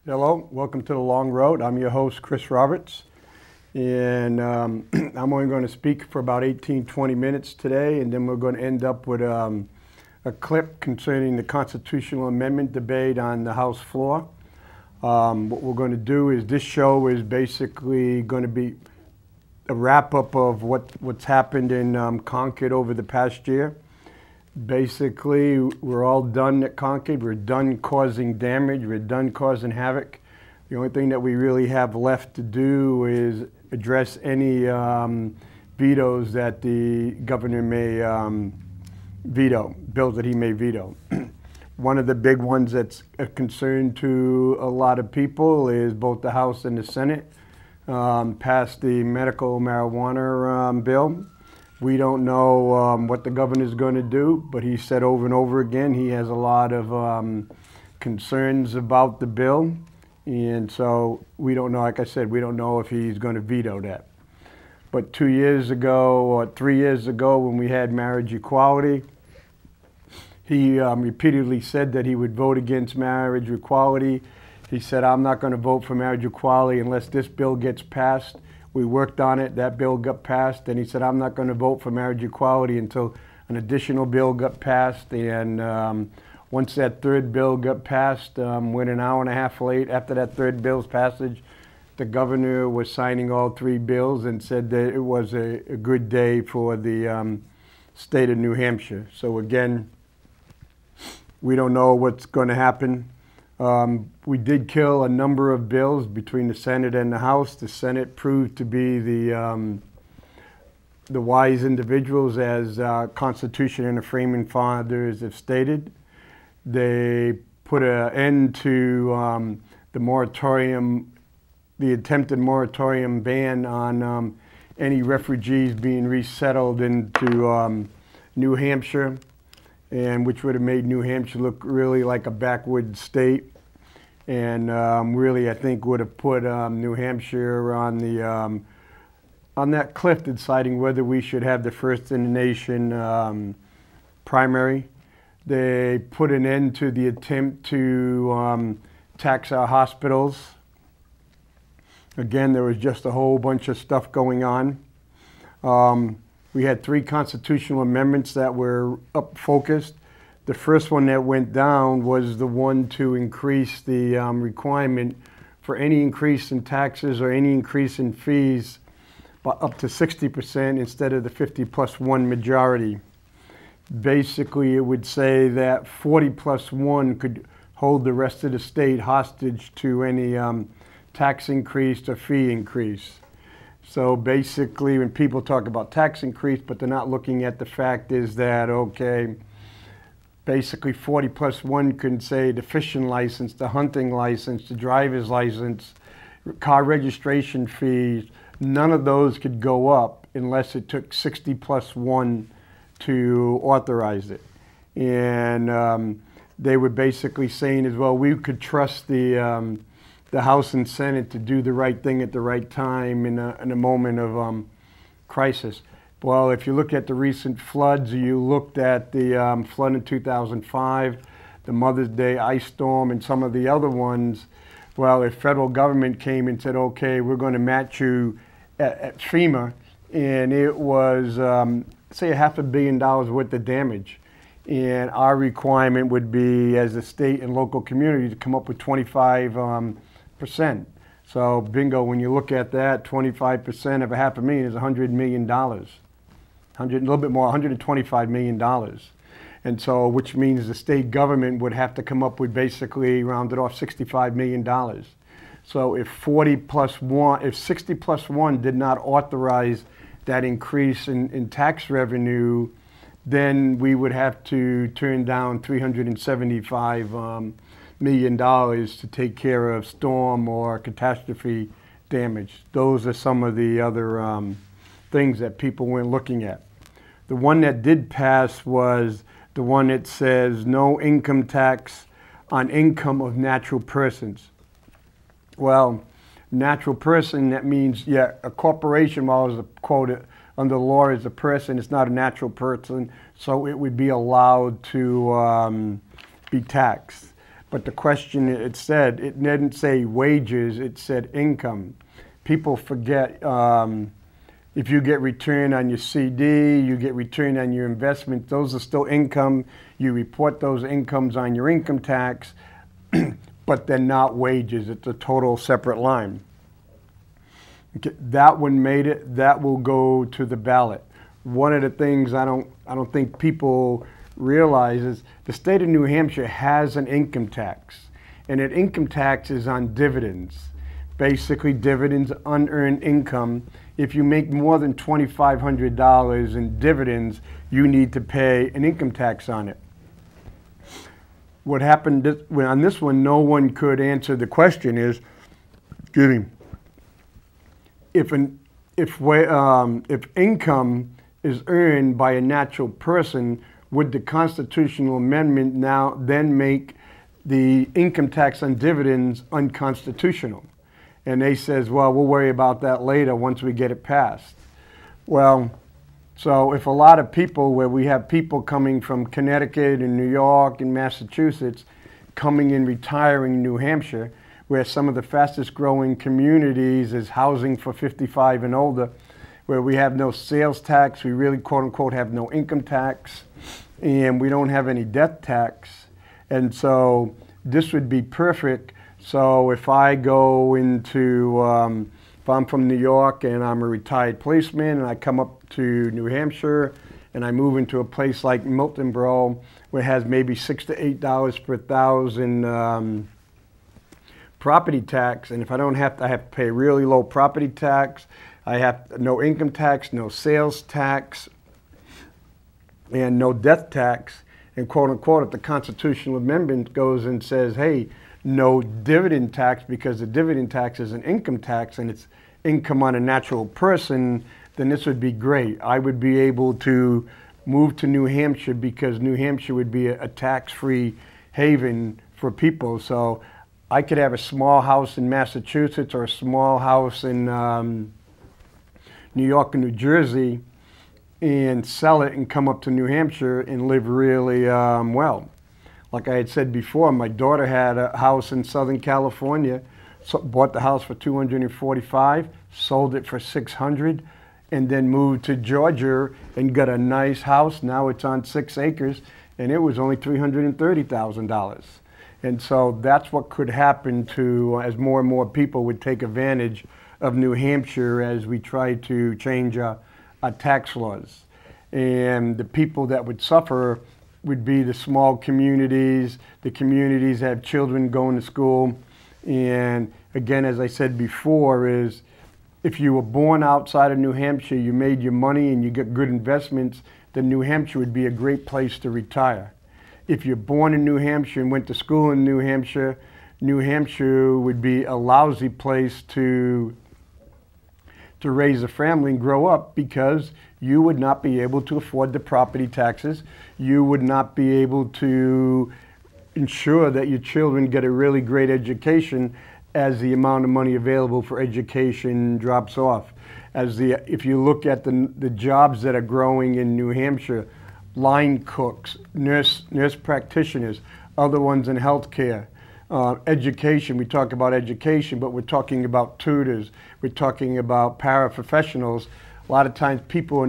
Hello, welcome to The Long Road. I'm your host, Chris Roberts, and I'm only going to speak for about 18-20 minutes today, and then we're going to end up with a clip concerning the constitutional amendment debate on the House floor. What we're going to do is this show is basically going to be a wrap-up of what's happened in Concord over the past year. Basically, we're all done at Concord. We're done causing damage. We're done causing havoc. The only thing that we really have left to do is address any vetoes that the governor may veto, bills that he may veto. One of the big ones that's a concern to a lot of people is both the House and the Senate passed the medical marijuana bill. We don't know what the governor's going to do, but he said over and over again he has a lot of concerns about the bill. And so we don't know, like I said, we don't know if he's going to veto that. But 2 years ago or 3 years ago when we had marriage equality, he repeatedly said that he would vote against marriage equality. He said, I'm not going to vote for marriage equality unless this bill gets passed. We worked on it, that bill got passed, and he said, I'm not going to vote for marriage equality until an additional bill got passed. And once that third bill got passed, went an hour and a half late after that third bill's passage, the governor was signing all three bills and said that it was a good day for the state of New Hampshire. So again, we don't know what's going to happen. We did kill a number of bills between the Senate and the House. The Senate proved to be the wise individuals, as Constitution and the framing fathers have stated. They put an end to the moratorium, the attempted moratorium ban on any refugees being resettled into New Hampshire, and which would have made New Hampshire look really like a backwoods state, and really I think would have put New Hampshire on that cliff deciding whether we should have the first in the nation primary. They put an end to the attempt to tax our hospitals. Again, there was just a whole bunch of stuff going on. We had three constitutional amendments that were focused. The first one that went down was the one to increase the requirement for any increase in taxes or any increase in fees by up to 60% instead of the 50+1 majority. Basically, it would say that 40+1 could hold the rest of the state hostage to any tax increase or fee increase. So basically, when people talk about tax increase, but they're not looking at the fact is that, okay, basically 40+1 can say the fishing license, the hunting license, the driver's license, car registration fees, none of those could go up unless it took 60+1 to authorize it. And they were basically saying as well, we could trust the House and Senate to do the right thing at the right time in a moment of crisis. Well, if you look at the recent floods, you looked at the flood in 2005, the Mother's Day ice storm, and some of the other ones, well, if federal government came and said, okay, we're going to match you at FEMA, and it was, say, $500 million worth of damage. And our requirement would be, as a state and local community, to come up with 25%. So bingo, when you look at that, 25% of $500,000 is $100 million. A little bit more, $125 million. And so, which means the state government would have to come up with basically, rounded off, $65 million. So if 60+1 did not authorize that increase in tax revenue, then we would have to turn down $375 million to take care of storm or catastrophe damage. Those are some of the other things that people weren't looking at. The one that did pass was the one that says no income tax on income of natural persons. Well, natural person, that means, yeah, a corporation, while it's a quote under the law is a person, it's not a natural person, so it would be allowed to be taxed. But the question it said, it didn't say wages, it said income. People forget if you get return on your CD, you get return on your investment, those are still income. You report those incomes on your income tax, but they're not wages. It's a total separate line. Okay, that one made it. That will go to the ballot. One of the things I don't think people realize is the state of New Hampshire has an income tax, and that income tax is on dividends. Basically, dividends, unearned income. If you make more than $2,500 in dividends, you need to pay an income tax on it. What happened on this one, no one could answer the question is, excuse me, if income is earned by a natural person, would the constitutional amendment now then make the income tax on dividends unconstitutional? And they says, well, we'll worry about that later once we get it passed. Well, so if a lot of people, where we have people coming from Connecticut and New York and Massachusetts coming and retiring in New Hampshire, where some of the fastest growing communities is housing for 55 and older, where we have no sales tax, we really quote unquote have no income tax, and we don't have any death tax. And so this would be perfect. So if I go into, if I'm from New York and I'm a retired policeman and I come up to New Hampshire and I move into a place like Miltonboro where it has maybe $6 to $8 per thousand property tax, and if I don't have to, I have to pay really low property tax, I have no income tax, no sales tax, and no death tax, and quote unquote, if the constitutional amendment goes and says, hey, no dividend tax, because the dividend tax is an income tax and it's income on a natural person, then this would be great. I would be able to move to New Hampshire because New Hampshire would be a tax-free haven for people. So I could have a small house in Massachusetts or a small house in New York and New Jersey and sell it and come up to New Hampshire and live really well. Like I had said before, my daughter had a house in Southern California, bought the house for $245, sold it for $600, and then moved to Georgia and got a nice house. Now it's on 6 acres, and it was only $330,000. And so that's what could happen to as more and more people would take advantage of New Hampshire as we try to change our tax laws. And the people that would suffer would be the small communities, the communities that have children going to school. And again, as I said before, is if you were born outside of New Hampshire, you made your money and you get good investments, then New Hampshire would be a great place to retire. If you're born in New Hampshire and went to school in New Hampshire would be a lousy place to raise a family and grow up, because you would not be able to afford the property taxes. You would not be able to ensure that your children get a really great education as the amount of money available for education drops off. If you look at the jobs that are growing in New Hampshire, line cooks, nurse practitioners, other ones in healthcare, education, we talk about education, but we're talking about tutors, we're talking about paraprofessionals. A lot of times people are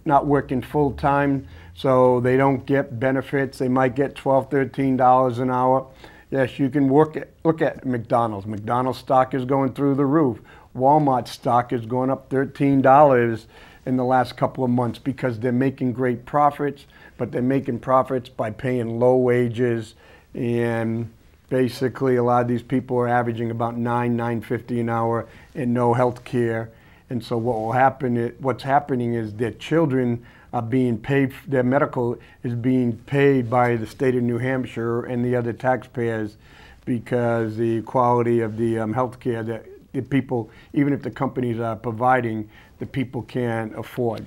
not working full time, so they don't get benefits. They might get $12, $13 an hour. Yes, you can look at McDonald's. McDonald's stock is going through the roof. Walmart stock is going up $13 in the last couple of months because they're making great profits, but they're making profits by paying low wages, and basically a lot of these people are averaging about $9.50 an hour and no health care. And so what's happening is their children are being paid, their medical is being paid by the state of New Hampshire and the other taxpayers, because the quality of the health care that the people, even if the companies are providing, the people can't afford.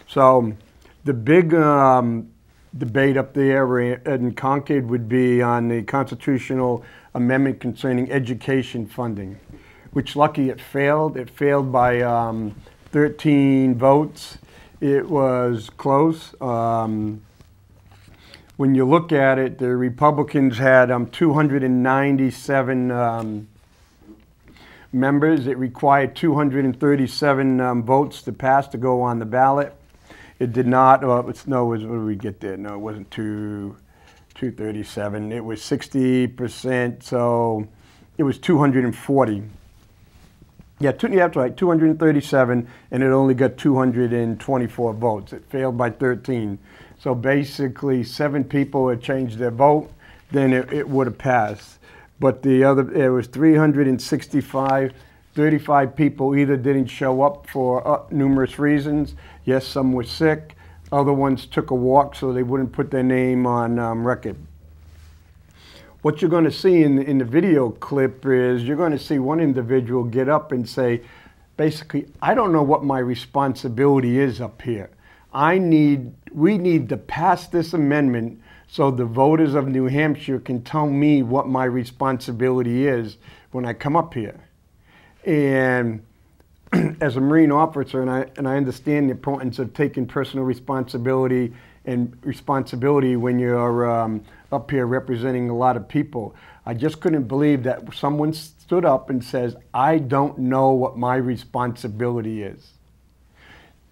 So the big debate up there in Concord would be on the constitutional amendment concerning education funding, which lucky it failed. It failed by 13 votes. It was close. when you look at it, the Republicans had 297 members. It required 237 votes to pass to go on the ballot. It did not. What did we get there? No, it wasn't 237. It was 60%. So it was 240. Yeah, that's right. 237, and it only got 224 votes. It failed by 13. So basically, 7 people had changed their vote, then it would have passed. But it was 365, 35 people either didn't show up for numerous reasons. Yes, some were sick. Other ones took a walk so they wouldn't put their name on record. What you're going to see in the video clip is you're going to see one individual get up and say, basically, I don't know what my responsibility is up here. We need to pass this amendment so the voters of New Hampshire can tell me what my responsibility is when I come up here. And as a Marine officer, and I understand the importance of taking personal responsibility when you're up here representing a lot of people. I just couldn't believe that someone stood up and says, I don't know what my responsibility is.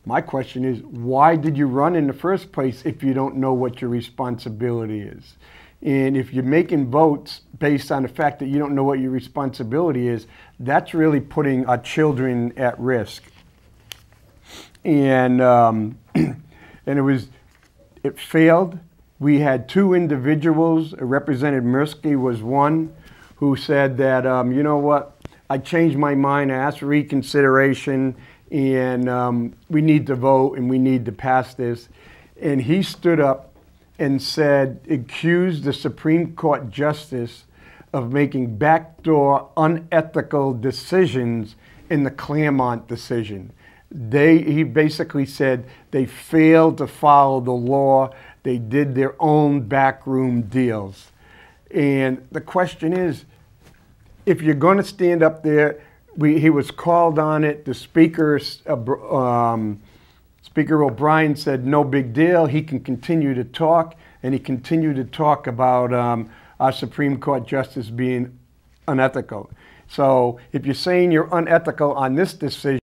My question is, why did you run in the first place if you don't know what your responsibility is? And if you're making votes based on the fact that you don't know what your responsibility is, that's really putting our children at risk. And it failed. We had 2 individuals. Representative Mirsky was one who said that, you know what, I changed my mind, I asked for reconsideration, and we need to vote and we need to pass this. And he stood up and accused the Supreme Court justice of making backdoor, unethical decisions in the Claremont decision. He basically said they failed to follow the law. They did their own backroom deals. And the question is, if you're going to stand up there, he was called on it. The Speaker O'Brien said no big deal. He can continue to talk, and he continued to talk about our Supreme Court justice being unethical. So if you're saying you're unethical on this decision,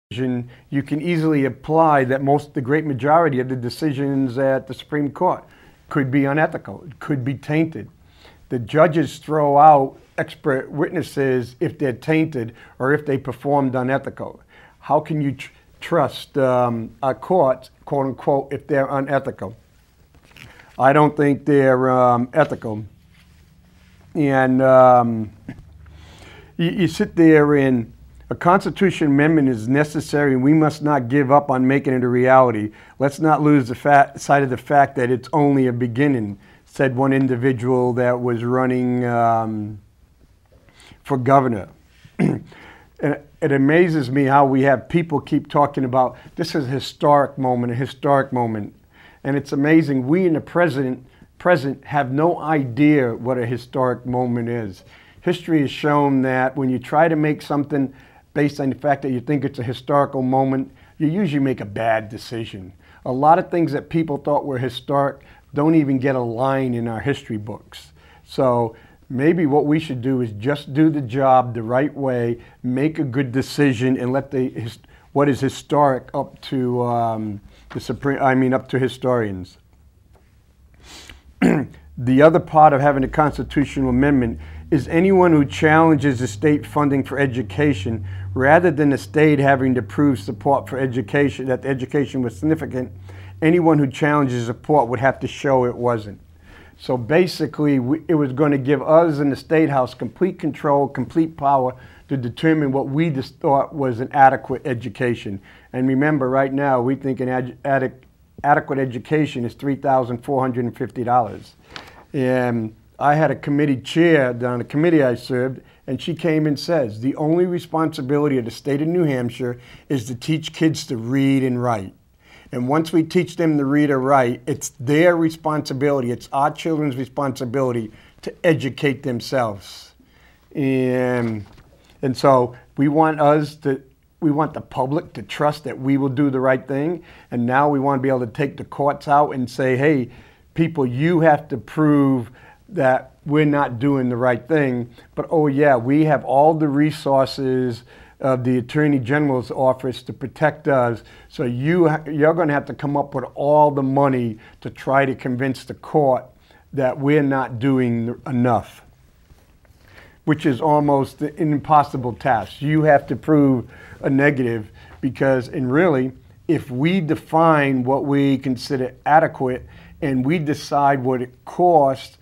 you can easily apply that the great majority of the decisions at the Supreme Court could be unethical, it could be tainted. The judges throw out expert witnesses if they're tainted or if they performed unethical. How can you trust our courts, quote unquote, if they're unethical? I don't think they're ethical. And you sit there and a Constitution amendment is necessary, and we must not give up on making it a reality. Let's not lose sight of the fact that it's only a beginning, said one individual that was running for governor. And it amazes me how we have people keep talking about this is a historic moment. And it's amazing. We in the present have no idea what a historic moment is. History has shown that when you try to make something based on the fact that you think it's a historical moment, you usually make a bad decision. A lot of things that people thought were historic don't even get a line in our history books. So maybe what we should do is just do the job the right way, make a good decision, and let what is historic up to up to historians. The other part of having a constitutional amendment is anyone who challenges the state funding for education, rather than the state having to prove support for education, that education was significant, anyone who challenges support would have to show it wasn't. So basically, it was going to give us in the State House complete control, complete power to determine what we just thought was an adequate education. And remember, right now, we think an adequate education is $3,450. And I had a committee chair on a committee I served, and she came and says, the only responsibility of the state of New Hampshire is to teach kids to read and write. And once we teach them to read or write, it's their responsibility, it's our children's responsibility to educate themselves. And so we want the public to trust that we will do the right thing. And now we want to be able to take the courts out and say, hey, people, you have to prove that we're not doing the right thing. But oh yeah, we have all the resources of the Attorney General's office to protect us. So you're going to have to come up with all the money to try to convince the court that we're not doing enough, which is almost an impossible task. You have to prove a negative because, and really, if we define what we consider adequate and we decide what it costs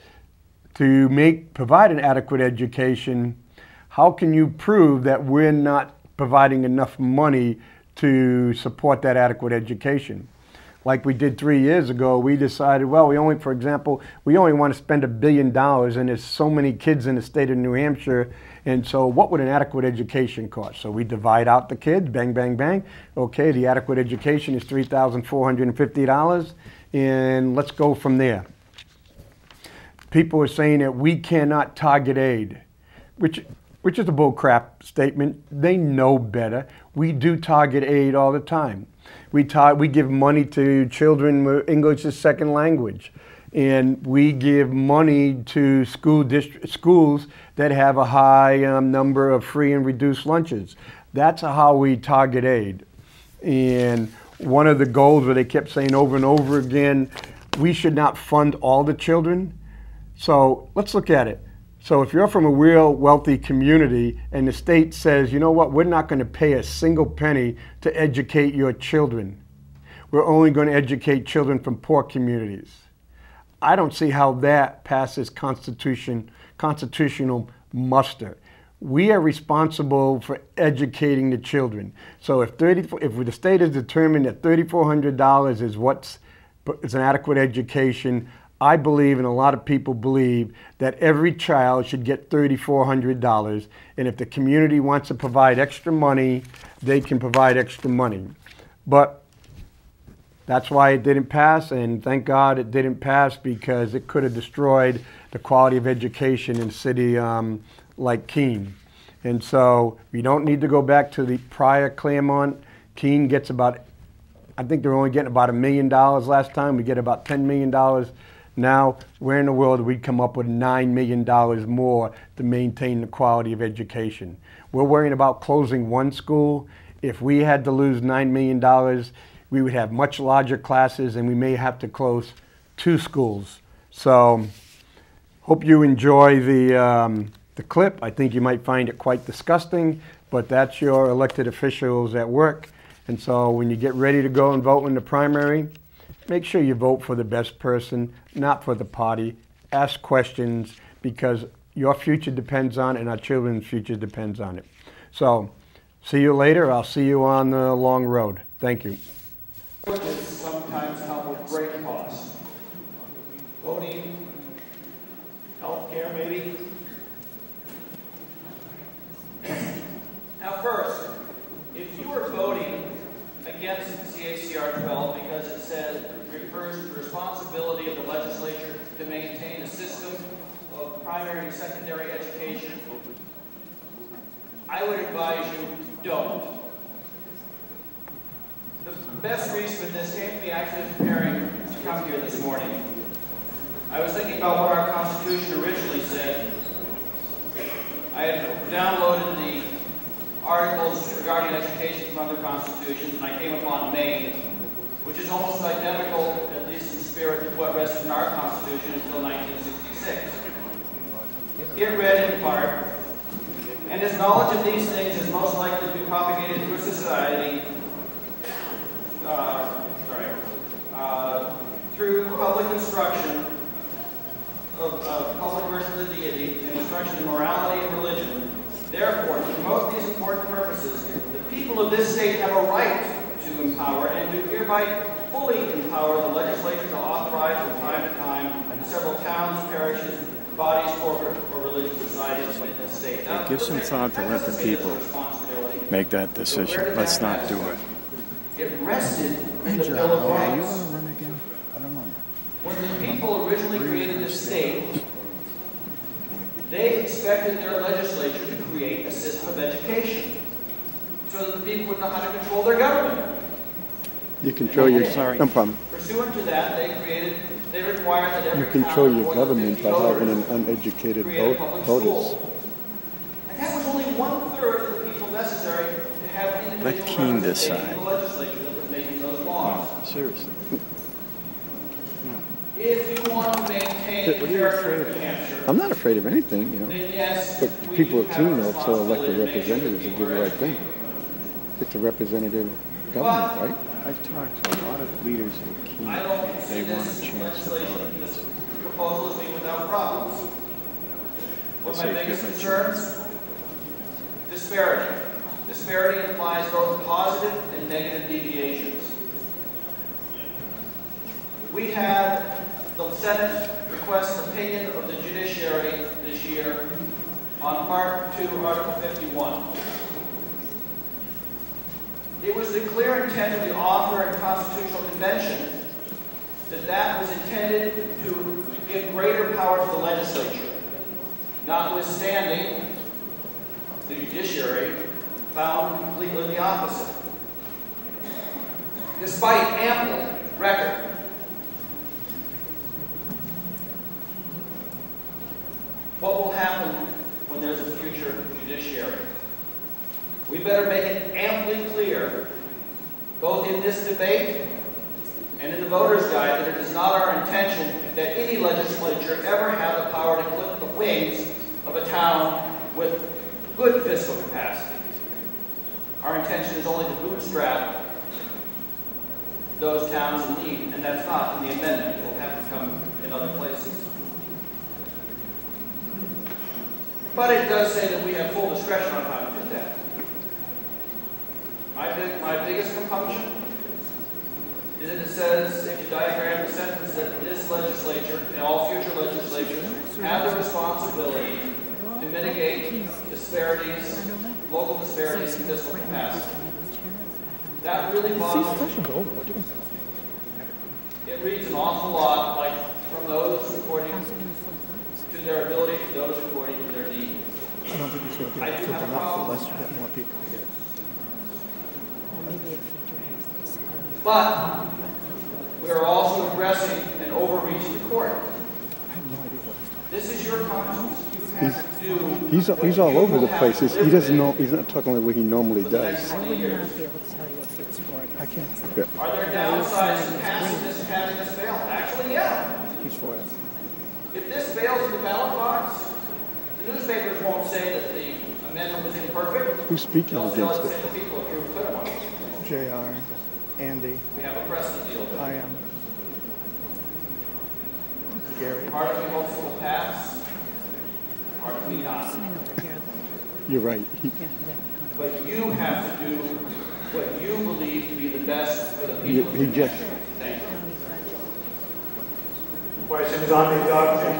to provide an adequate education, how can you prove that we're not providing enough money to support that adequate education? Like we did 3 years ago, we decided, well, for example, we only want to spend $1 billion and there's so many kids in the state of New Hampshire, and so what would an adequate education cost? So we divide out the kids, bang, bang, bang. Okay, the adequate education is $3,450, and let's go from there. People are saying that we cannot target aid, which is a bull crap statement. They know better. We do target aid all the time. We give money to children with English as second language, and we give money to schools that have a high number of free and reduced lunches. That's how we target aid. And one of the goals where they kept saying over and over again, we should not fund all the children. So let's look at it. So if you're from a real wealthy community and the state says, you know what, we're not going to pay a single penny to educate your children. We're only going to educate children from poor communities. I don't see how that passes constitutional muster. We are responsible for educating the children. So if the state has determined that $3,400 is an adequate education, I believe, and a lot of people believe, that every child should get $3,400, and if the community wants to provide extra money, they can provide extra money. But that's why it didn't pass, and thank God it didn't pass, because it could have destroyed the quality of education in a city like Keene. And so we don't need to go back to the prior Claremont. Keene gets about, I think they're only getting about $1 million last time. We get about $10 million. Now, where in the world we'd come up with $9 million more to maintain the quality of education? We're worrying about closing one school. If we had to lose $9 million, we would have much larger classes, and we may have to close 2 schools. So, hope you enjoy the clip. I think you might find it quite disgusting, but that's your elected officials at work. And so when you get ready to go and vote in the primary, make sure you vote for the best person, not for the party. Ask questions, because your future depends on it and our children's future depends on it. So, see you later. I'll see you on the long road. Thank you. Sometimes come with great cost. Voting, health care maybe. Now first, if you are voting against CACR 12 because it refers to the responsibility of the legislature to maintain a system of primary and secondary education, I would advise you, don't. The best reason for this came to me actually preparing to come here this morning. I was thinking about what our Constitution originally said. I had downloaded the articles regarding education from other constitutions, and I came upon Maine, which is almost identical, at least in spirit, to what rested in our Constitution until 1966. It read in part, and as knowledge of these things is most likely to be propagated through society, through public instruction of public worship of the deity and instruction in morality and religion. Therefore, to promote these important purposes, the people of this state have a right to empower and to hereby fully empower the legislature to authorize from time to time the several towns, parishes, bodies, corporate, or religious societies within the state. Now, give some thought to let the people make that decision. Let's not do it. It rested in the Bill of Rights. Are you going to run again? I don't know. When the people originally created this state, they expected their legislature to create a system of education so that the people would know how to control their government. You control your... Sorry. No problem. Pursuant to that, they created They require that every You control town your with more than government 50 by having voters an uneducated create a public voters. school. And that was only 1/3 of the people necessary to have individual Let Keene representation decide. in the legislature that was making those laws. Seriously. If you want to maintain the character of New Hampshire, I'm not afraid of anything, you know. then yes, But we people do are have a keen though to elect the responsibility to make sure representatives that and do people the are right thing. It's a representative government, right? I've talked to a lot of leaders in Keene. I don't They see want a this chance to vote legislation, on this this. proposal as being without problems. One of my say biggest give a concerns, disparity. Disparity implies both positive and negative deviations. We had the Senate request an opinion of the judiciary this year on Part 2, Article 51. It was the clear intent of the author and Constitutional Convention that was intended to give greater power to the legislature, notwithstanding the judiciary found completely the opposite. Despite ample record, what will happen when there's a future judiciary? We better make it amply clear, both in this debate and in the voter's guide, that it is not our intention that any legislature ever have the power to clip the wings of a town with good fiscal capacity. Our intention is only to bootstrap those towns in need, and that's not in the amendment. It will have to come in other places. But it does say that we have full discretion on how to do that. My biggest compunction is that it says, if you diagram the sentence, that this legislature and all future legislatures have the responsibility to mitigate disparities, local disparities in fiscal capacity. That really bothers me. It reads an awful lot like from those according to their ability to those according to their need. I don't think he's going to I get do flip have a enough problem unless with you that. get more people. Maybe if he drags this. But we are also aggressing and overreaching the court. I have no idea what he's talking This is your conscience. You have to do He's all over the place. He doesn't know. He's not talking the way he normally for the does. next I 20 would years. not be able to tell you if it's for it. about. I can't. Are there downsides to passing this and having this fail? Actually, yeah. He's for it. If this fails in the ballot box, the newspapers won't say that the amendment was imperfect. Who's speaking They'll against say it? the people if you're clear one. JR, Andy, We have a precedent deal with. I am, Gary. Part of me hopes it will pass, part of me not. Sign over here, though. You're right. Yeah, yeah. But you have to do what you believe to be the best for the people. He just. Thank you. Questions on the adoption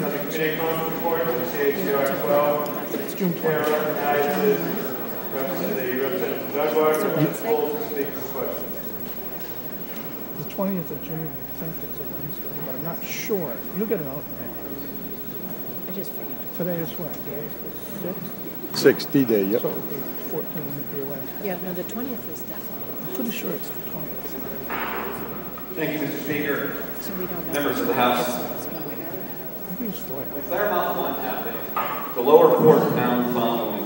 of the committee conference report to CHCR 12. It's June Chair 20th. recognizes Representative Dunbar to hold to speak to the question. The 20th of June, I think it's a Wednesday, but I'm not sure. You'll get it out there. I just figured. Today is what? Today is the 6th? 60 day. Yep. So it'll be 14 would be a Wednesday. Yeah, no, the 20th is definitely. I'm pretty sure it's the 20th. Thank you, Mr. Speaker. So we don't know. Members of the House. It's going. Maybe it's for it. When Claremont 1 happened, the lower court found the following.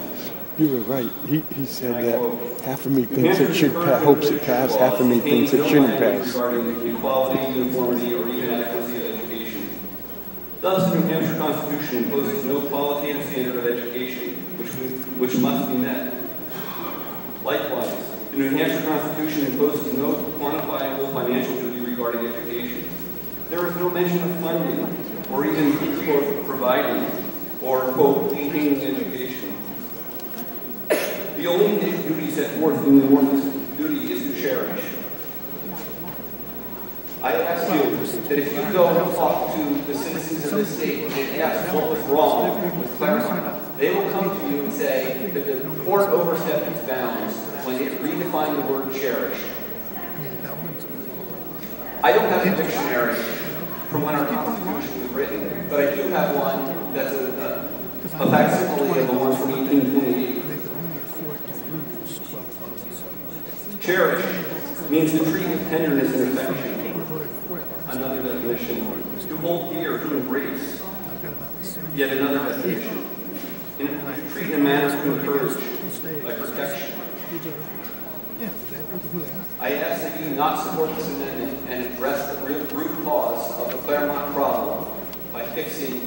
You were right. He said that half of me thinks it should pass, hopes it pass, half of me thinks it shouldn't pass. Regarding the equality, uniformity, or even adequacy of education. Thus, the New Hampshire Constitution imposes no qualitative standard of education which must be met. Likewise, the New Hampshire Constitution imposes no quantifiable financial duty regarding education. There is no mention of funding or even, quote, providing or, quote, maintaining education. The only duty set forth in the North's duty is to cherish. I ask you that if you go and talk to the citizens of this state and ask what was wrong with Claremont, they will come to you and say that the court overstepped its bounds when it redefined the word cherish. I don't have a dictionary from when our Constitution was written, but I do have one that's a facsimile of the one from 1828. They could only afford to lose 12 votes. Cherish means to treat with tenderness and affection. People voted for Another definition, to hold dear, to embrace. Yet another definition, to treat in a manner to encourage, like protection. I ask that you not support this amendment and address the root cause of the Claremont problem by fixing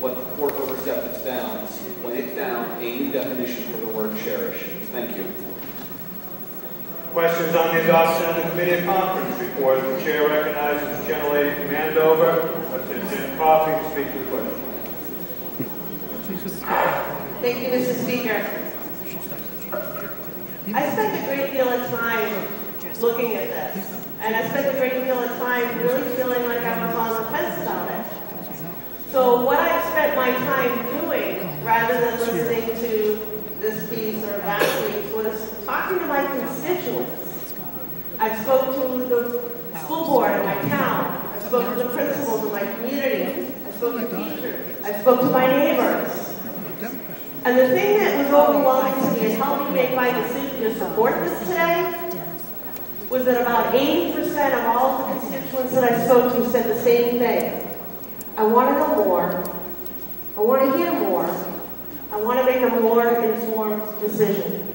what the court overstepped its bounds when it found a new definition for the word cherish. Thank you. Questions on the adoption of the committee of conference report? The chair recognizes the gentlelady from Andover, Representative Coffey, to speak to the question. Thank you, Mr. Speaker. I spent a great deal of time looking at this, and I spent a great deal of time really feeling like I was on the fence about it. So what I've spent my time doing, rather than listening to this piece or that piece, was talking to my constituents. I spoke to the school board in my town. I spoke to the principals in my community. I spoke to teachers. I spoke to my neighbors. And the thing that was overwhelming to me and helped me make my decision to support this today was that about 80% of all of the constituents that I spoke to said the same thing. I want to know more. I want to hear more. I want to make a more informed decision.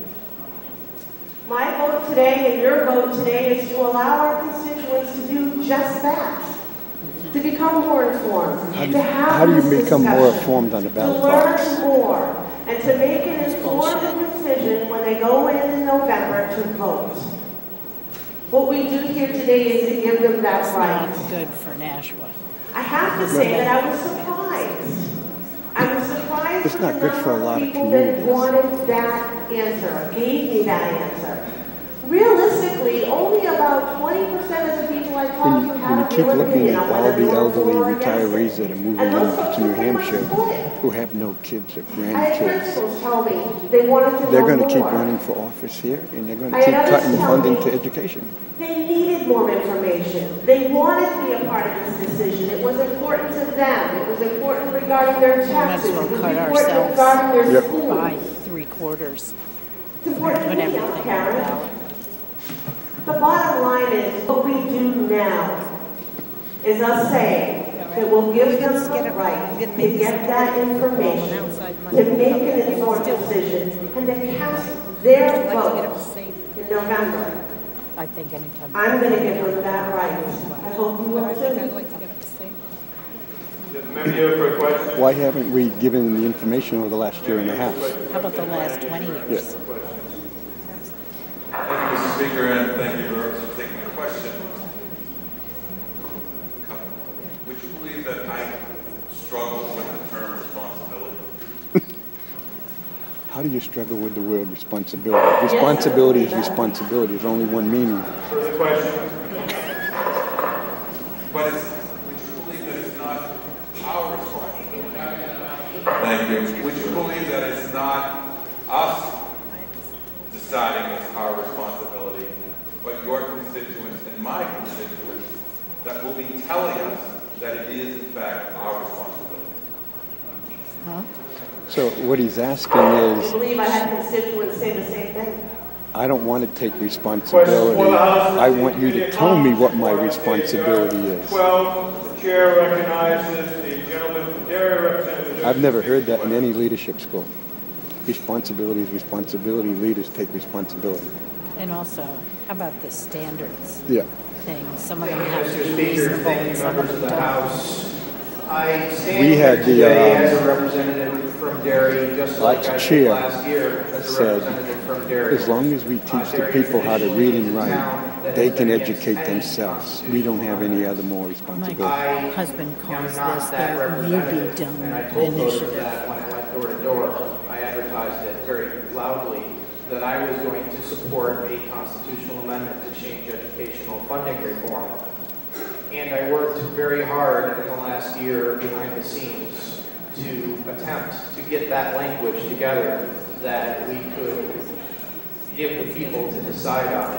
My vote today and your vote today is to allow our constituents to do just that. To become more informed. How do you become more informed on the ballot box? To learn more. And to make an informed decision when they go in November to vote. What we do here today is to give them that right. Not good for Nashua. I have to say that I was surprised. I was surprised. It's not good for a lot of people that communities. wanted that answer, gave me that answer. Realistically, only about 20% of the people I talked to When have you keep a real looking opinion at on all whether the they were elderly for or against retirees it. that are moving And those into folks New are pretty much Hampshire, split. who have no kids or I had grandkids, principals tell me they wanted to they're know going to more. keep running for office here, and they're going I to keep had others cutting tell funding me to education. They needed more information. They wanted to be a part of this decision. It was important to them. It was important regarding their taxes. Might as well It was cut important ourselves regarding their Yep. schools. by 3/4. It's important to Put me, everything on the Karen. ballot. The bottom line is, what we do now is us saying that we'll give them the right to get that information, to make an informed decision, and to cast their vote in November. I think anytime. I'm going to give them that right. I hope you will too. Member, you have a question? Why haven't we given the information over the last year and a half? How about the last 20 years? Yes. Thank you, Mr. Speaker, and thank you very much for taking the question. Would you believe that I struggle with the term responsibility? How do you struggle with the word responsibility? Responsibility is responsibility. There's only one meaning. Further question? But would you believe that it's not our responsibility? Thank you. Would you believe that it's not us deciding it's our responsibility, but your constituents and my constituents that will be telling us that it is, in fact, our responsibility? Huh? So what he's asking I is, believe I had constituents say the same thing. I don't want to take responsibility. I want you to tell me what my responsibility is. 12, the chair recognizes the gentleman from Derry, Representative. I've never heard that in any leadership school. Responsibility is responsibility. Leaders take responsibility. And also, how about the standards Yeah. thing? Some of them have to Mr. be Speaker, reasonable thank and you, some of members of them the don't. House. I stand We here had today as a representative from Derry, just like I did chair last year as a said, representative from Derry. as long as we teach the people how to read and write, they can educate themselves. We don't have any other more My responsibility. husband am calls not this that their You Be representative, Done and I told voters initiative. that when I went door to door. I advertised it very loudly that I was going to support a constitutional amendment to change educational funding reform. And I worked very hard in the last year behind the scenes to attempt to get that language together that we could give the people to decide on.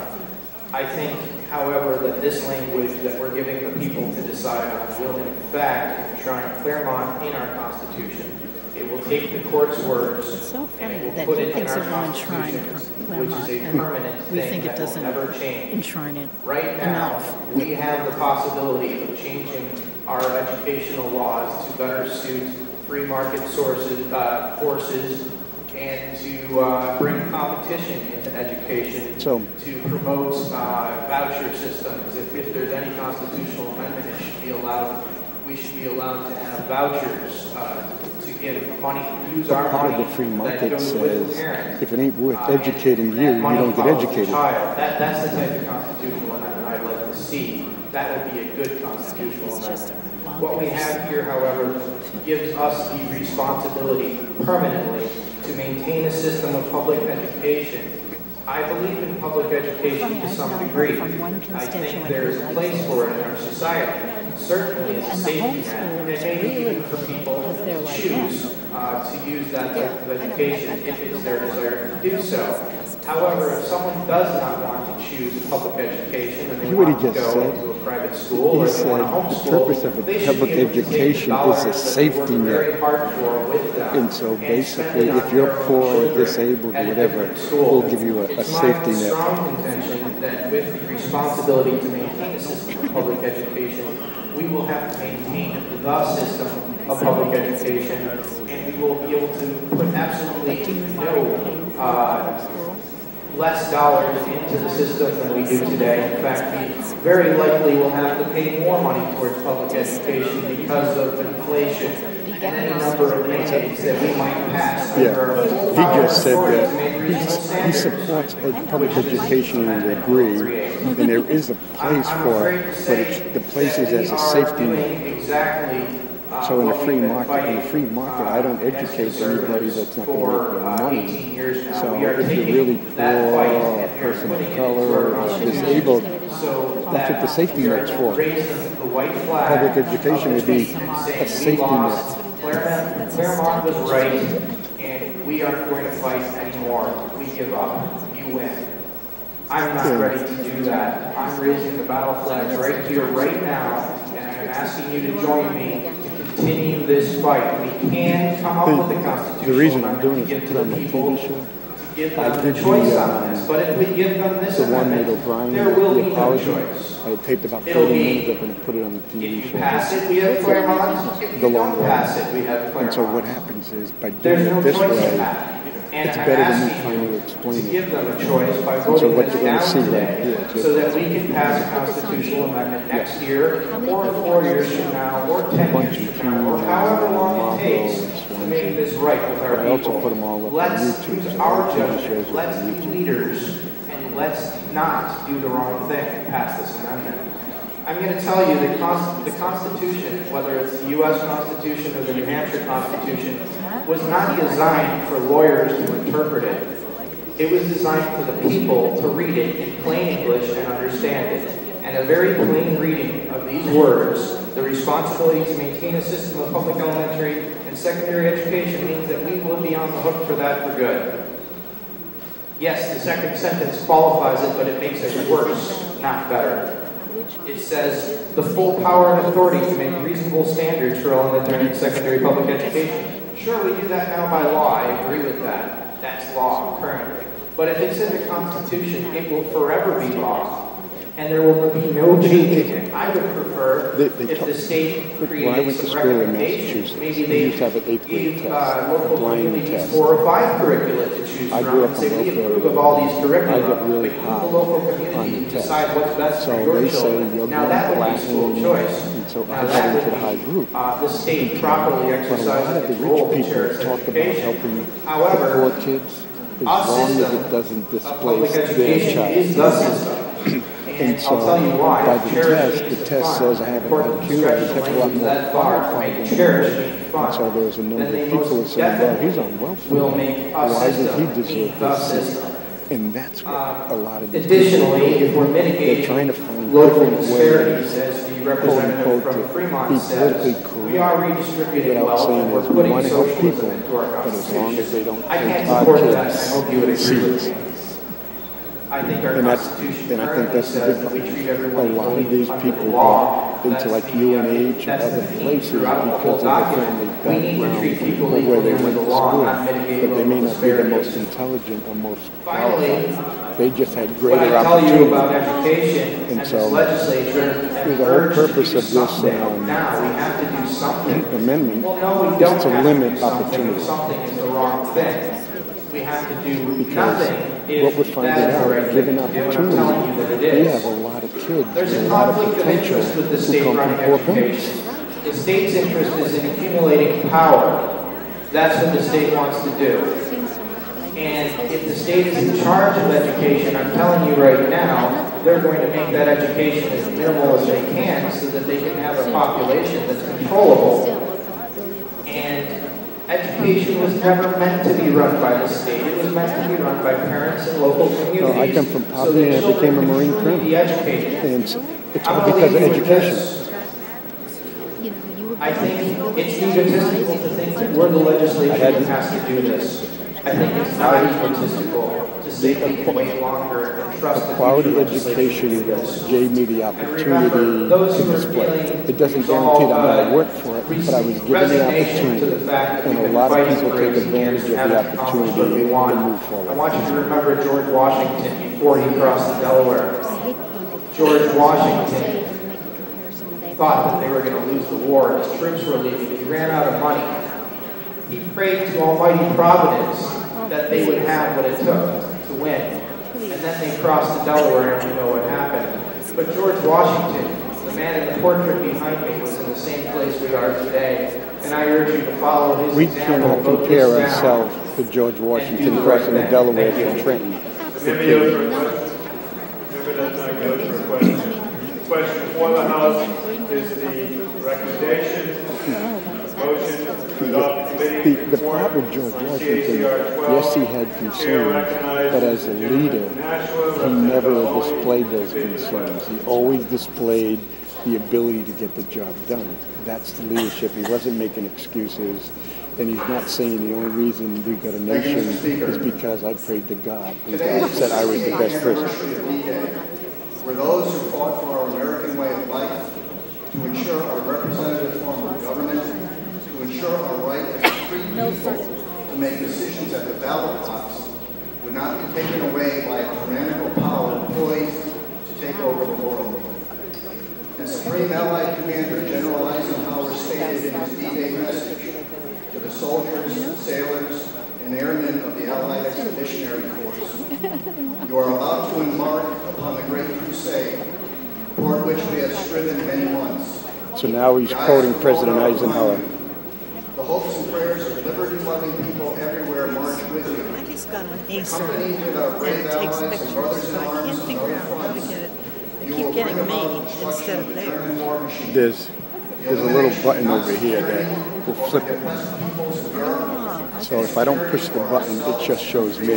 I think, however, that this language that we're giving the people to decide on will in fact enshrine Claremont in our Constitution. It will take the court's words. It's so funny and we'll that put he it in thinks our it will enshrine Constitution, Claremont, which is a and permanent we thing think it that will doesn't never change. enshrine it Right now, enough. we have the possibility of changing our educational laws to better suit free market forces and to bring competition into education, to promote voucher systems. If there's any constitutional amendment, it should be allowed. We should be allowed to have vouchers to give money, use our Part money of the free that market goes with the says parent. if it ain't worth educating you, you Money don't get follows the educated. child. That's the type of constitutional amendment I'd like to see. That would be a good constitutional amendment. What we have here, however, gives us the responsibility permanently to maintain a system of public education. I believe in public education to some degree. I think there is a place for it in our society. Certainly it's a safety net, and maybe even for people to choose to use that type of education if it's their desire to do so. However, if someone does not want to choose public education and they want to go to a private school or they want to homeschool, the purpose of a public education is a safety net. And so basically, if you're poor or disabled or whatever, we'll give you a safety net. It's my strong contention that with the responsibility to maintain a system of public education, we will have to maintain the system of public education, and we will be able to put absolutely no less dollars into the system than we do today. In fact, we very likely will have to pay more money towards public education because of inflation and any number of mandates that we might pass. Yeah, he just said that he supports public education and agree, and there is a place for it, but the place is as a safety net. So in a free market, I don't educate anybody that's not going to make their money. So if you're really poor, or a person of color, or disabled, that's what the safety net's for. Public education would be a safety net. Claremont was right, and we aren't going to fight anymore. We give up. You win. I'm not ready to do that. I'm raising the battle flags right here, right now, and I'm asking you to join me to continue this fight. We can come up with a constitutional The reason I'm doing it amendment is to to put on my give the TV people, show. to give them the choice on this. But if we give them this The one with amendment, O'Brien, there will the be no apology, choice. I taped about 30 It'll be, minutes of it and put it on the if TV you show. pass it, we have Claremont. If The you long don't run. pass it, we have Claremont. And so what happens is, by doing There's no it this choice in way, that. And it's I'm better than me asking trying to you explain to it. give them a choice by so voting what this you're going to down see right today here, so that we can pass a constitutional amendment next year, or 4 years from now, or 10 years from now, or however long it takes to make this right with our I also people. put them all up on Let's YouTube, use so our all the TV shows judgment. are Let's on be YouTube. leaders, and let's not do the wrong thing and pass this amendment. I'm going to tell you the Constitution, whether it's the U.S. Constitution or the New Hampshire Constitution, was not designed for lawyers to interpret it. It was designed for the people to read it in plain English and understand it. And a very plain reading of these words, the responsibility to maintain a system of public elementary and secondary education, means that we will be on the hook for that for good. Yes, the second sentence qualifies it, but it makes it worse, not better. It says the full power and authority to make reasonable standards for elementary and secondary public education. Sure, we do that now by law. I agree with that. That's law currently. But if it's in the Constitution, it will forever be law. And there will be no changing it. I would prefer if the state When I went created to some school in recommendations. Massachusetts, Maybe we they used to have an 8th grade gave test, a local blind communities test. 4 or 5 curricula to choose I from. grew up And say in we welfare approve of all these I curricula, got really but you, high the local on community, the test. decide what's best So for your they say children. you're Now going that would be Latin, school choice. and so Now I got that into would the high be group. the state properly But a lot of exercising the its role rich to people cherish talk about education. helping However, poor kids as our long as system it doesn't of public displace their education is child. the system. And so I'll tell you why. by the Cherish test, means the test fun. says I have an Court IQ, I just construction have a lot language more that far to qualified make than cherish him. mean fun. And so there was a number Then they of people who most said, well, he's definitely on welfare. will make our Why does he system deserve mean the this system. system? And that's what a lot of these Additionally, people if we're do. They're mitigating trying to find local different disparities, ways, as the quote representative unquote, from to Fremont be says, politically we are correct. redistributing Without wealth saying and we're is we putting want to help socialism people, into our but as long as they Constitution. don't I can't take our support that, and I kids hope you would agree with serious. me. I think our And Constitution I think that's the says big that we part. treat A everyone lot of equally these under people the law. go into like UNH and other places because of their family background or where they went to school, but they may not be the most intelligent or most qualified. They just had What I greater tell you about opportunity. education and And this so legislature the whole purpose of this now we have to do something. amendment Well, no, we don't is to have limit do something if opportunity. something is the wrong thing. We have to do Because nothing if what we're finding that is the right out, thing given to do, and I'm telling you that opportunity, it we is. have a lot of kids There's with a a lot of conflict of potential interest with the who state come from running poor education. parents. The state's interest is in accumulating power. That's what the state wants to do. And if the state is in charge of education, I'm telling you right now, they're going to make that education as minimal as they can so that they can have a population that's controllable. And education was never meant to be run by the state. It was meant to be run by parents and local communities. So I come from poverty and I became a Marine colonel. Be educated. And it's all because of education. I think it's egotistical to think that we're the legislature that has to do this. I think it's not egotistical to say we can wait longer and trust the Quality future legislature education to do this. gave me the And remember, opportunity those to who are display. feeling It doesn't guarantee that I'm going to work for it, but I was given the resignation to the opportunity. fact that And we've a been lot of fighting people for take 18 advantage years of and the haven't accomplished what we opportunity want. and move I forward. want you to remember George Washington before he crossed the Delaware. George Washington thought that they were going to lose the war and his troops were leaving. He ran out of money. He prayed to Almighty Providence that they would have what it took to win. And then they crossed the Delaware and you know what happened. But George Washington, the man in the portrait behind me, was in the same place we are today. And I urge you to follow his We example. cannot Vote compare this down. ourselves to George Washington the crossing right the thing. Delaware Thank from you. Trenton. Member yields for a question. Member does not yield for a question. The question before the House is the recommendation, motion to adopt the committee The report part with George on Washington, CACR 12. yes, he had concerns, but as a leader, he never displayed those concerns. He always displayed the ability to get the job done. That's the leadership. He wasn't making excuses, and he's not saying the only reason we got a nation is because I prayed to God, and God said I was the best person. For those who fought for our American way of life, to ensure our representative form of government, to ensure our right as free people to make decisions at the ballot box would not be taken away by a tyrannical power poised to take over the world. And Supreme Allied Commander General Eisenhower stated in his D-Day message to the soldiers, sailors, and airmen of the Allied Expeditionary Force, you are about to embark upon the great crusade toward which we have striven many months. So now he's quoting President Eisenhower. The hopes and prayers of liberty-loving people everywhere march with you. I just got an acer Accompanied with our brave that takes allies and brothers pictures, in but I arms can't on figure other out how to fronts, get it. They you keep will getting bring me about destruction instead of of the theirs. German war machine. There's a little button over here that will flip it. So if I don't push the button, it just shows me.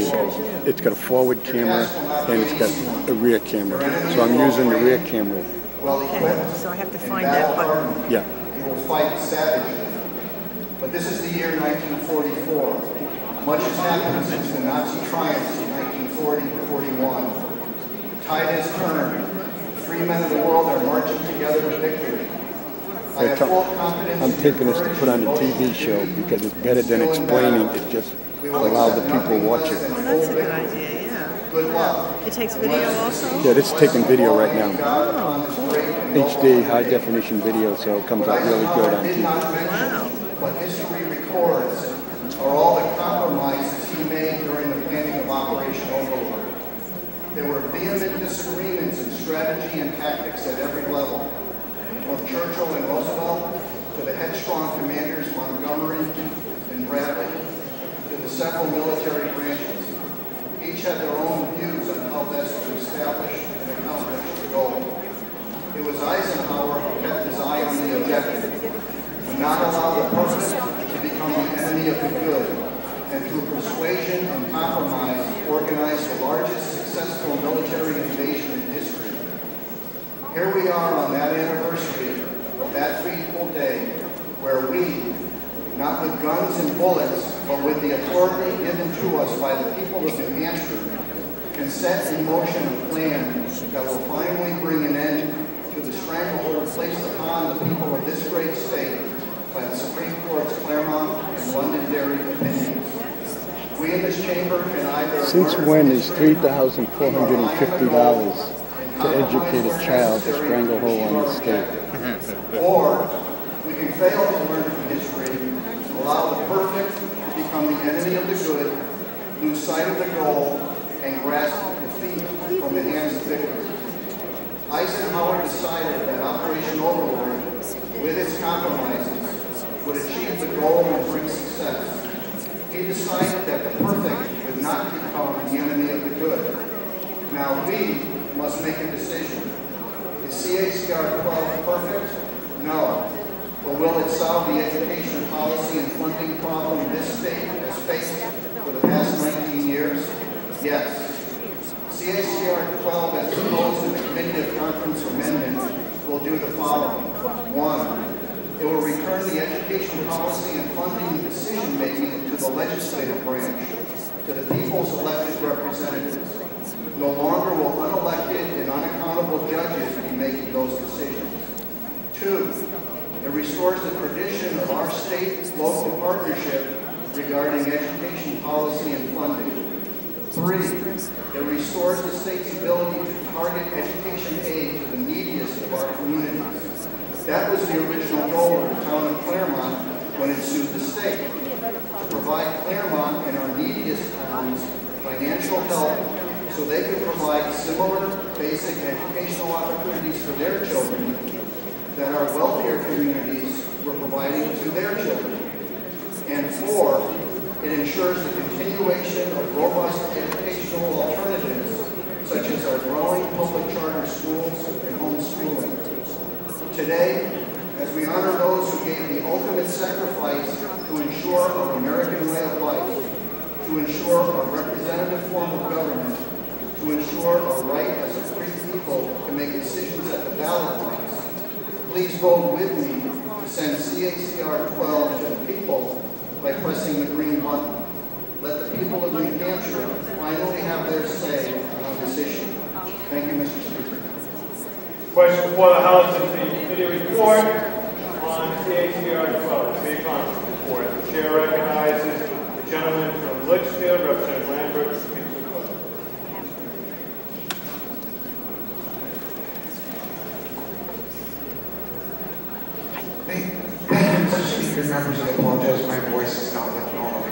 It's got a forward camera and it's got a rear camera. So I'm using the rear camera. Okay, so I have to find that button. Yeah. You will fight savagely. But this is the year 1944. Much has happened since the Nazi triumphs in 1940-41. The tide has turned. The free men of the world are marching together to victory. I have full confidence. I'm taking this to put on a TV show because it's better than explaining. It just allows the people watching. Well, that's a good idea, yeah. Good luck. It takes video also? Yeah, this is taking video right now. Oh, cool. HD, high definition video, so it comes out really good on TV. Wow. What history records are all the compromises he made during the planning of Operation Overlord. There were vehement disagreements in strategy and tactics at every level, from Churchill and Roosevelt to the headstrong commanders Montgomery and Bradley to the several military branches. Each had their own views on how best to establish and accomplish the goal. It was Eisenhower who kept his eye on the objective, would not allow the perfect to become the enemy of the good, and through persuasion and compromise organized the largest successful military invasion in history. Here we are on that anniversary of that fateful day where we, not with guns and bullets, but with the authority given to us by the people of New Hampshire, and set in motion a plan that will finally bring an end to the stranglehold placed upon the people of this great state by the Supreme Court's Claremont and Londonderry opinions. We in this chamber can either... Since when is $3,450 to educate a child a stranglehold on the state? Or we can fail to learn from history, allow the perfect to become the enemy of the good, lose sight of the goal, and grasp defeat from the hands of victory. Eisenhower decided that Operation Overlord, with its compromises, would achieve the goal and bring success. He decided that the perfect would not become the enemy of the good. Now we must make a decision. Is CACR 12 perfect? No. But will it solve the education policy and funding problem this state has faced for the past 19 years? Yes. CACR 12, as proposed in the Committee of Conference Amendment, will do the following. 1. It will return the education policy and funding decision-making to the legislative branch, to the people's elected representatives. No longer will unelected and unaccountable judges be making those decisions. 2. It restores the tradition of our state-local partnership regarding education policy and funding. 3. It restores the state's ability to target education aid to the neediest of our communities. That was the original goal of the town of Claremont when it sued the state, to provide Claremont and our neediest towns financial help so they could provide similar basic educational opportunities for their children that our wealthier communities were providing to their children. And 4, it ensures the continuation of robust educational alternatives, such as our growing public charter schools and homeschooling. Today, as we honor those who gave the ultimate sacrifice to ensure our American way of life, to ensure a representative form of government, to ensure a right as a free people to make decisions at the ballot box, please vote with me to send CACR 12 to the people by pressing the green button. Let the people of New Hampshire finally have their say on this issue. Thank you, Mr. Speaker. Question before the House is the committee report on CACR 12, Committee Conference report. The chair recognizes the gentleman from Litchfield, Representative Lambert, to speak to the question. Thank you, Mr. Speaker. Members, I apologize. My voice is not like normal.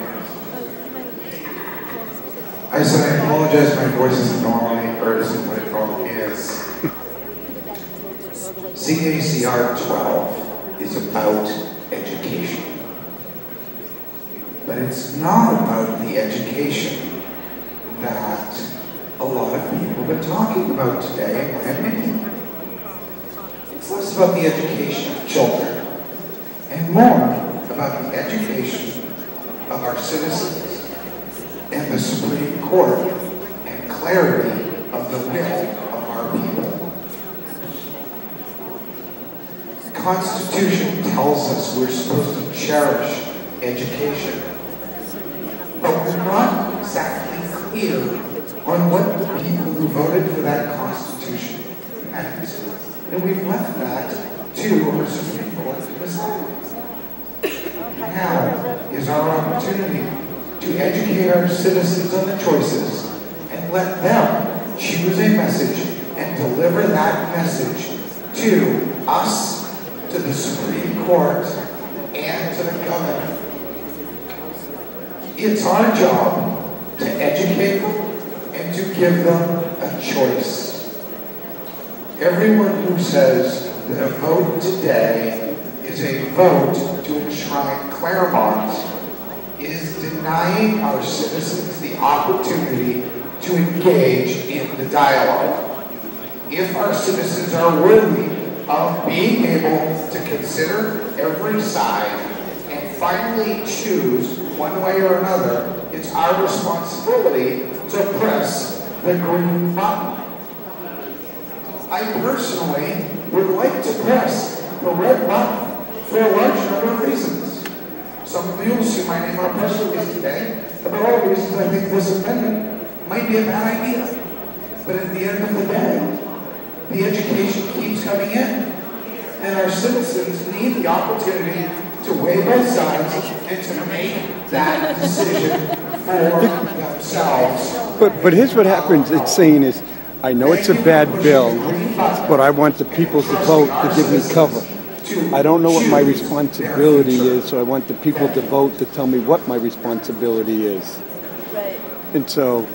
I said I apologize. My voice isn't normally, or isn't what it normally is. CACR 12 is about education. But it's not about the education that a lot of people have been talking about today, in my opinion. It's less about the education of children and more about the education of our citizens and the Supreme Court and clarity of the will of our people. The Constitution tells us we're supposed to cherish education, but we're not exactly clear on what the people who voted for that Constitution meant. And we've left that to our Supreme Court to decide. Now is our opportunity to educate our citizens on the choices and let them choose a message and deliver that message to us, to the Supreme Court, and to the governor. It's our job to educate them and to give them a choice. Everyone who says that a vote today is a vote to enshrine Claremont is denying our citizens the opportunity to engage in the dialogue. If our citizens are worthy of being able to consider every side and finally choose one way or another, it's our responsibility to press the green button. I personally would like to press the red button for a large number of reasons. Some of you will see my name on a press release today about all the reasons I think this amendment might be a bad idea. But at the end of the day, the education keeps coming in. And our citizens need the opportunity to weigh both sides and to make that decision for themselves. But here's what happens. It's saying is, I know it's a bad bill, but I want the people to vote to give me cover. I don't know what my responsibility is, so I want the people to vote to tell me what my responsibility is. Right. And so,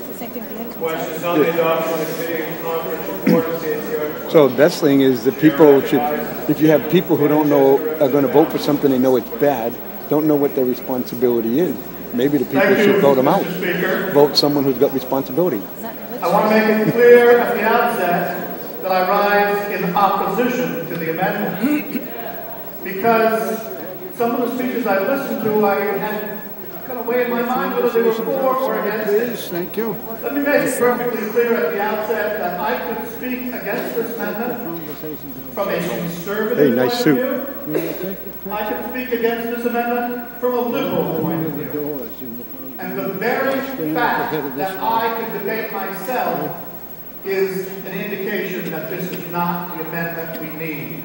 Questions on the adoption of the committee conference report of CACR? so the best thing is that people should, if you have people who don't know, are going to vote for something they know it's bad, don't know what their responsibility is. Maybe the people should vote them out. Vote someone who's got responsibility. I want to make it clear at the outset that I rise in opposition to the amendment. Because some of the speeches I listened to, I had kind of weighed in my mind whether they were for or against it. Thank you. Let me make it perfectly clear at the outset that I could speak against this amendment from a conservative nice point suit. of view. I could speak against this amendment from a liberal point of view. And the very fact that I can debate myself is an indication that this is not the amendment we need.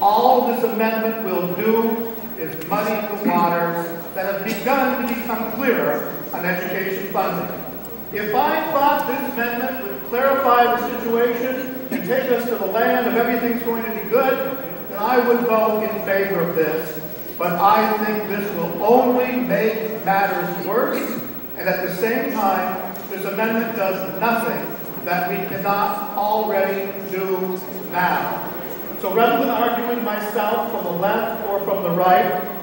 All this amendment will do is muddy the waters that have begun to become clearer on education funding. If I thought this amendment would clarify the situation and take us to the land of everything's going to be good, then I would vote in favor of this. But I think this will only make matters worse, and at the same time, this amendment does nothing that we cannot already do now. So rather than arguing myself from the left or from the right,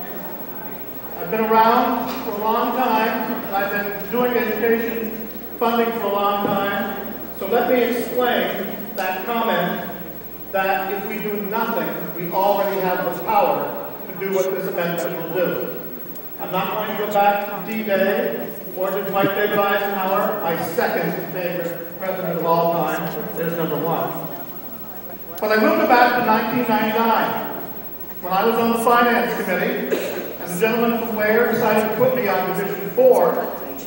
I've been around for a long time, and I've been doing education funding for a long time. So let me explain that comment that if we do nothing, we already have the power to do what this amendment will do. I'm not going to go back to D-Day or to Dwight David Eisenhower, my second favorite president of all time. There's number one. But I will go back to 1999, when I was on the Finance Committee, and the gentleman from Ware decided to put me on Division 4,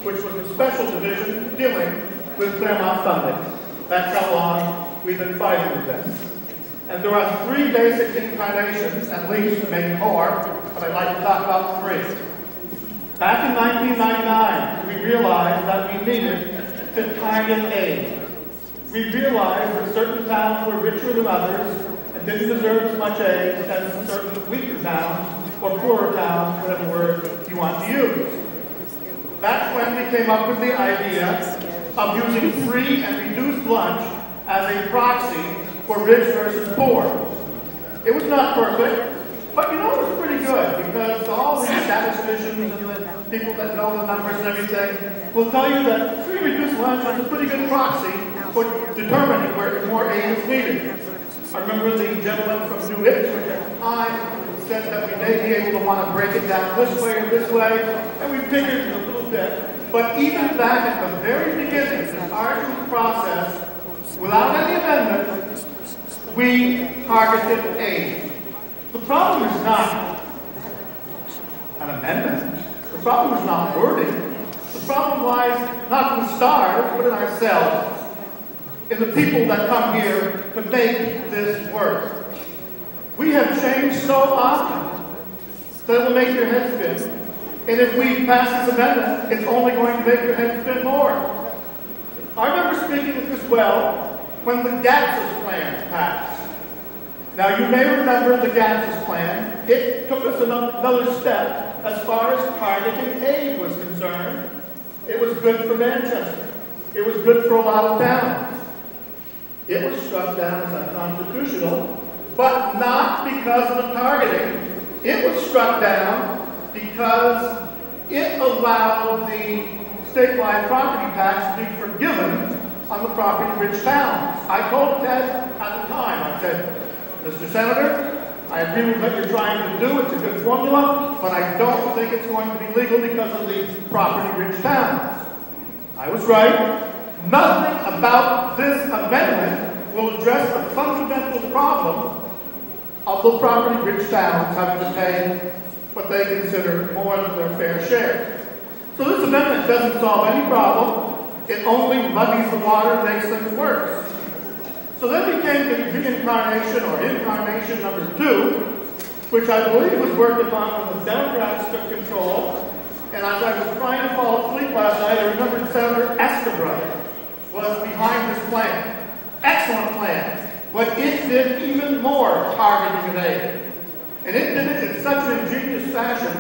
which was a special division dealing with Claremont funding. That's how long we've been fighting with this. And there are three basic incarnations, at least, maybe more, but I'd like to talk about three. Back in 1999, we realized that we needed to target aid. We realized that certain towns were richer than others and didn't deserve as much aid as certain weaker towns or poorer towns, whatever word you want to use. That's when we came up with the idea of using free and reduced lunch as a proxy for rich versus poor. It was not perfect, but you know it was pretty good because all the statisticians and the people that know the numbers and everything will tell you that free reduced lunch is a pretty good proxy for determining where more aid is needed. I remember the gentleman from New Ipswich at the time said that we may be able to want to break it down this way or this way, and we figured it a little bit. But even back at the very beginning of this arduous process, without any amendment, we targeted aid. The problem is not an amendment. The problem is not wording. The problem lies not in the stars, but in ourselves, in the people that come here to make this work. We have changed so often that it will make your head spin. And if we pass this amendment, it's only going to make your head spin more. I remember speaking at this well when the Gatz's plan passed. Now you may remember the Gatz's plan. It took us another step as far as targeting aid was concerned. It was good for Manchester. It was good for a lot of towns. It was struck down as unconstitutional, but not because of the targeting. It was struck down because it allowed the statewide property tax to be forgiven on the property-rich towns. I told Ted at the time, I said, Mr. Senator, I agree with what you're trying to do. It's a good formula, but I don't think it's going to be legal because of the property-rich towns. I was right. Nothing about this amendment will address the fundamental problem of the property-rich towns having to pay what they consider more than their fair share. So this amendment doesn't solve any problem. It only muddies the water, makes things worse. So then we came to reincarnation, or incarnation number 2, which I believe was worked upon when the Democrats took control. And as I was trying to fall asleep last night, I remembered Senator Estabrook was behind this plan. Excellent plan. But it did even more targeting of aid. And it did it in such an ingenious fashion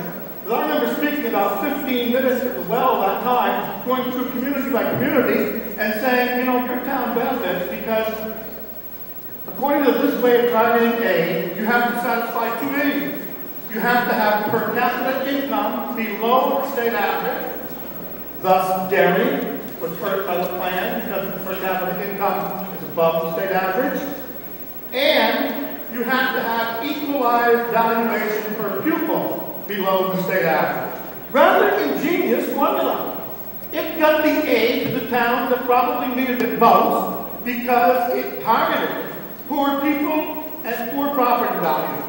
that I remember speaking about 15 minutes at the well that time, going through community by community and saying, you know, your town benefits because according to this way of targeting aid, you have to satisfy 2 needs. You have to have per capita income below the state average. Thus, dairy was hurt by the plan because per capita income is above the state average. And you have to have equalized valuation per pupil below the state average. Rather ingenious formula. It got the aid to the towns that probably needed it most because it targeted poor people and poor property values.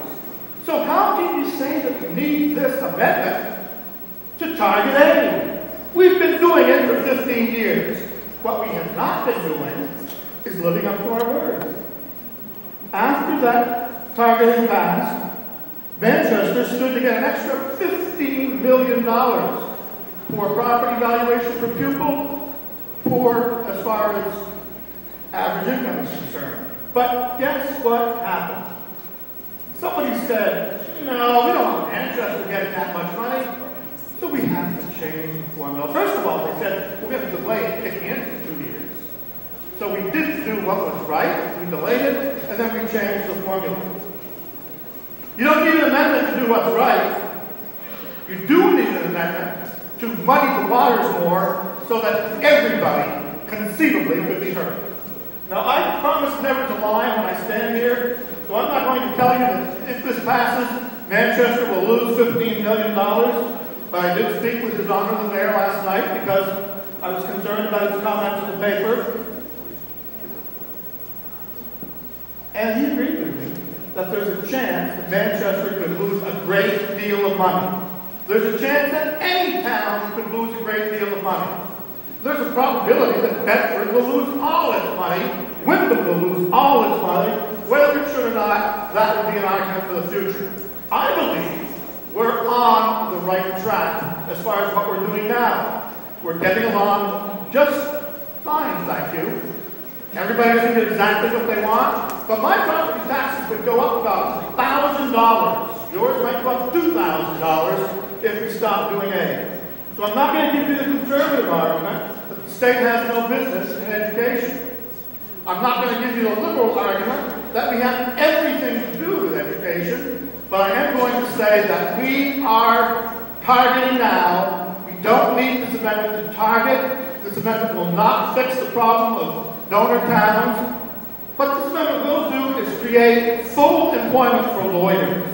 So how can you say that we need this amendment to target aid? We've been doing it for 15 years. What we have not been doing is living up to our word. After that targeting passed, Manchester stood to get an extra $15 million for property valuation per pupil, poor as far as average income is concerned. But guess what happened? Somebody said, no, we don't want Manchester getting that much money, so we have to change the formula. First of all, they said, we're going to delay it kicking in for 2 years. So we didn't do what was right, we delayed it, and then we changed the formula. You don't need an amendment to do what's right. You do need an amendment to muddy the waters more so that everybody conceivably could be heard. Now, I promise never to lie when I stand here, so I'm not going to tell you that if this passes, Manchester will lose $15 million. But I did speak with His Honor the Mayor last night because I was concerned about his comments in the paper. And he agreed with me that there's a chance that Manchester could lose a great deal of money. There's a chance that any town could lose a great deal of money. There's a probability that Bedford will lose all its money, Wyndham will lose all its money, whether it should or not, that would be an argument for the future. I believe we're on the right track as far as what we're doing now. We're getting along just fine, thank you. Everybody doesn't get exactly what they want, but my property taxes would go up about $1,000. Yours might go up $2,000 if we stop doing aid. So I'm not going to give you the conservative argument that the state has no business in education. I'm not going to give you the liberal argument that we have everything to do with education, but I am going to say that we are targeting now. We don't need this amendment to target. This amendment will not fix the problem of donor towns. What this amendment will do is create full employment for lawyers.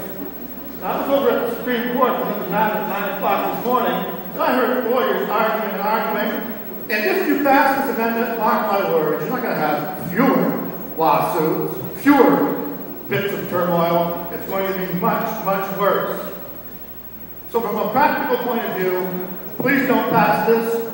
Now, I was over at the Supreme Court when it was at 9 o'clock this morning, and I heard lawyers arguing and arguing. And if you pass this amendment, mark my words, you're not going to have fewer lawsuits, fewer bits of turmoil. It's going to be much, much worse. So from a practical point of view, please don't pass this.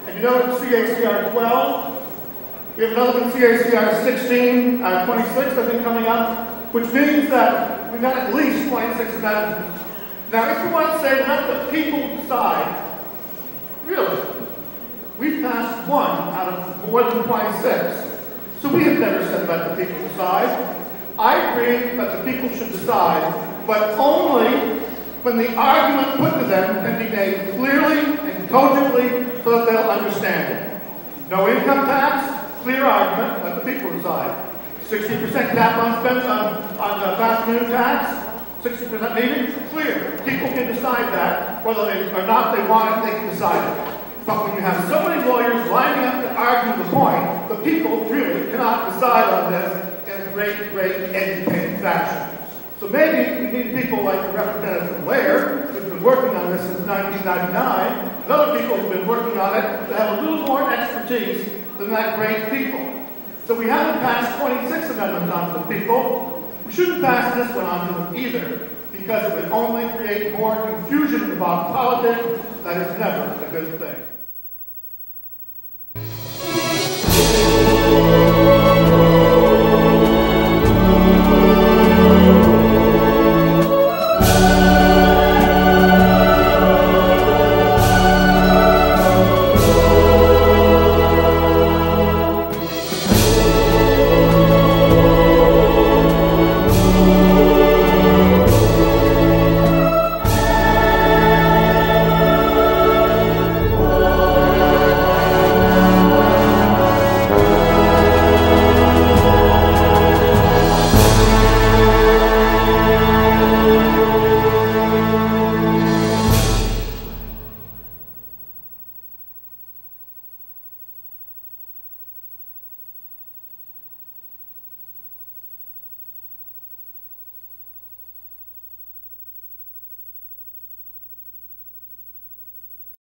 And you know it's CACR 12. We have another one, CACR 16, 26, I think, coming up, which means that we've got at least 26 amendments. Now, if you want to say let the people decide, really, we've passed one out of more than 26. So we have never said let the people decide. I agree that the people should decide, but only when the argument put to them can be made clearly and cogently so that they'll understand it. No income tax, clear argument, let the people decide. 60% cap on spend on fast food tax, 60% needed, clear. People can decide that, whether they or not they want it, they can decide it. But when you have so many lawyers lining up to argue the point, the people really cannot decide on this in a great, great educated fashion. So maybe we need people like the Representative Ware, who's been working on this since 1999, and other people who've been working on it to have a little more expertise than that great people. So we haven't passed 26 amendments onto the people. We shouldn't pass this one onto them either, because it would only create more confusion about politics. That is never a good thing.